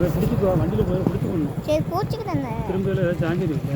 பிடிச்சிக்கோ வண்டியில் போய் பிடிச்சிக்கணும். சரி பூச்சிக்கு தானே திரும்ப ஏதாவது சாஞ்சிருக்கீங்க.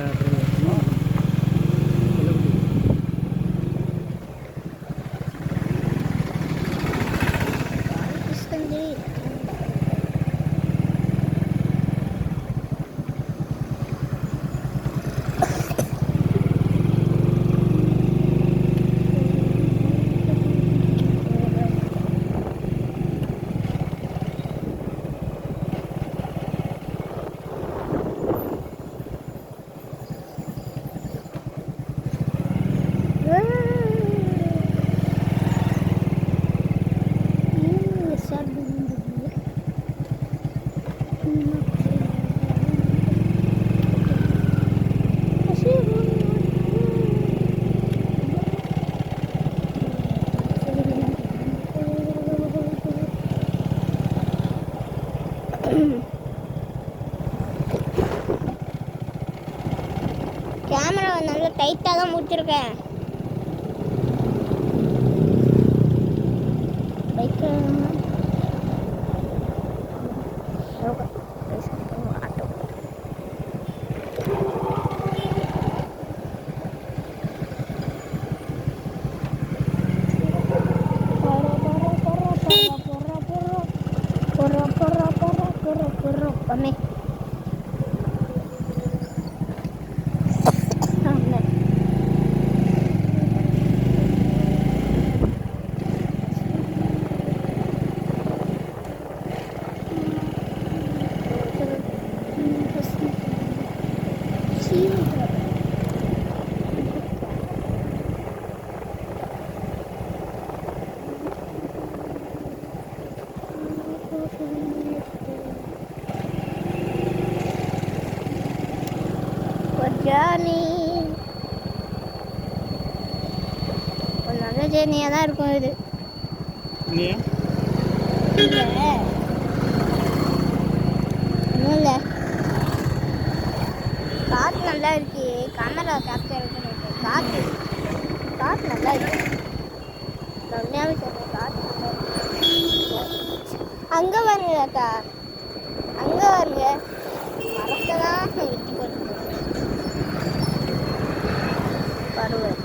கேமரா நல்லா டைட்டாக தான் முடிச்சிருக்கேன். ஜேர்னி ஒரு நல்ல ஜேர்னியாக தான் இருக்கும் இது. ஒன்றும் இல்லை, காற்று நல்லா இருக்கு. கேமரா கேப்சர் பண்ணிட்டு காற்று நல்லா இருக்கு. உண்மையாகவே சொல்கிறேன், காற்று நல்லா இருக்கு. அங்கே வருங்க அக்கா, அங்கே வருங்க, மரத்தை தான் வெட்டி போட்டு பருவம்.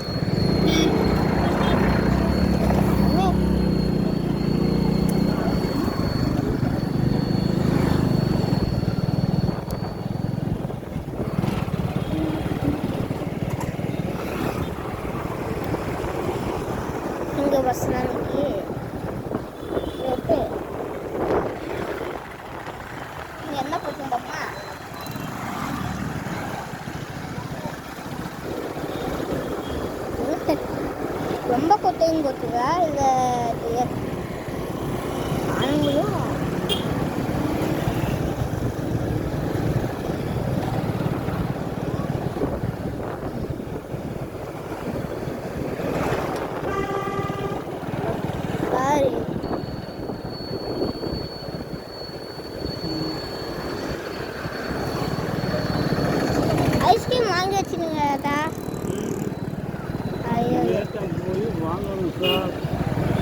இங்கே பஸ் நாளைக்கு என்ன போட்டுருந்தோம்மா? ரொம்ப கொட்டையும் போட்டுருக்கா இல்லை ஆண்களும் பாரு. ஐஸ்கிரீம் வாங்கி வச்சுருங்க அக்கா.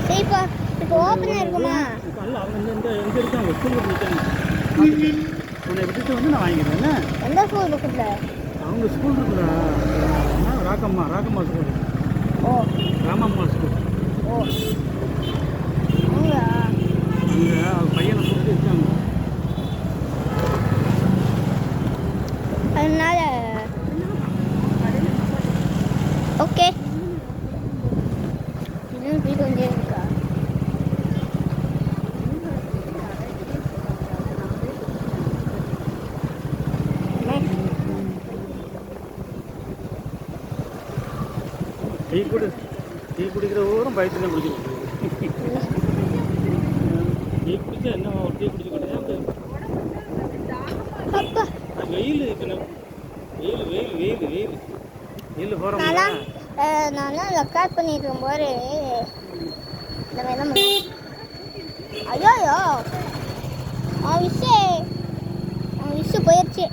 சரிப்பா, இப்போ ஓப்பனாக இருக்குமா? எங்கே இருக்காங்க ஸ்கூலுக்கு நிற்காங்க. உன்னை விட்டுட்டு வந்து நான் வாங்கிக்கிறேன். எந்த ஸ்கூல் பக்கத்தில்? அவங்க ஸ்கூல் இருக்குதா? ராகம்மா ஸ்கூல். ஓ, ராமம்மா ஸ்கூல். ஓ, அங்கே அவங்க பையனை கூப்பிட்டு இருக்காங்க. அதனால ஓகே. இன்னும் கொஞ்சம் இருக்கா? டீ குடிக்கிற ஊரும் பயத்துல குடிக்கணும். டீ குடிச்சா என்ன டீ குடிச்சுக்கிட்டே வெயில் வெயில் போகிறோம். நான் ரெக்கார்ட் பண்ணிட்டு இருக்கும்போது இந்த மாதிரி தான் ஐயோ அவன் விஷு போயிடுச்சு.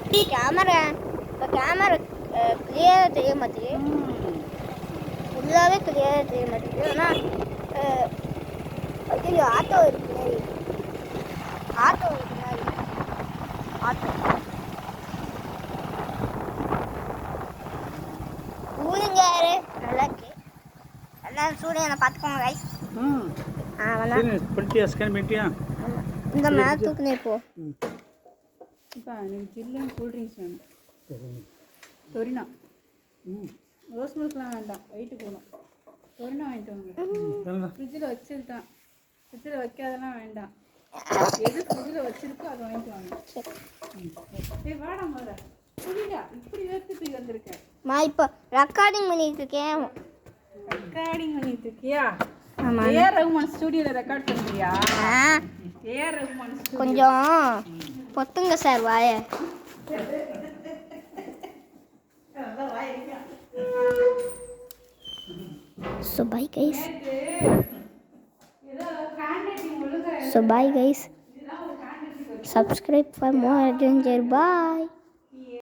இந்த கேமரா இப்போ கேமரா கிளியராக தெரிய மாட்டேங்குது, ஃபுல்லாகவே கிளியராக தெரிய மாட்டேங்குது. ஆனால் ஐயோ ஆட்டோ இருக்கு பின்னாடி, ஆட்டோ இருக்கு பின்னாடி, ஆட்டோ கூலிங்க யாரு நல்லா இருக்கு. எல்லாம் சூரியனை பார்த்துக்கோங்க கைஸ். பண்ணிட்டியா ஸ்கேன் பண்ணிட்டியா? இந்த மேலே தூக்குனே இப்போ. இப்போ எனக்கு ஜில்லுன்னு கூல்ட்ரிங்க்ஸ் வேணும். டொரினா ரோஸ் மில்க்லாம் வேண்டாம், வெயிட்டு போகணும். டொரினா வாங்கிட்டு வாங்க. ஃப்ரிட்ஜில் வச்சது தான், ஃப்ரிட்ஜில் வைக்காதெல்லாம் வேண்டாம். எது ஃப்ரிட்ஜில் வச்சிருக்கோ அதை வாங்கிட்டு வாங்க. சரி வாடா முதல்ல. புரியல இப்படி வேர்த்து வந்திருக்கேன். இப்போ ரெக்கார்டிங் பண்ணிட்டு இருக்கேன். ரெக்கார்டிங் பண்ணிட்டு இருக்கியா? ஆமாம். ஏஆர் ரகுமான் ஸ்டூடியோவில் ரெக்கார்ட் பண்ணுறியா? ஏஆர் ரகுமான் கொஞ்சம் பொத்துங்க சார் வாய. So bye guys. So bye guys. Subscribe for more adventure. Bye.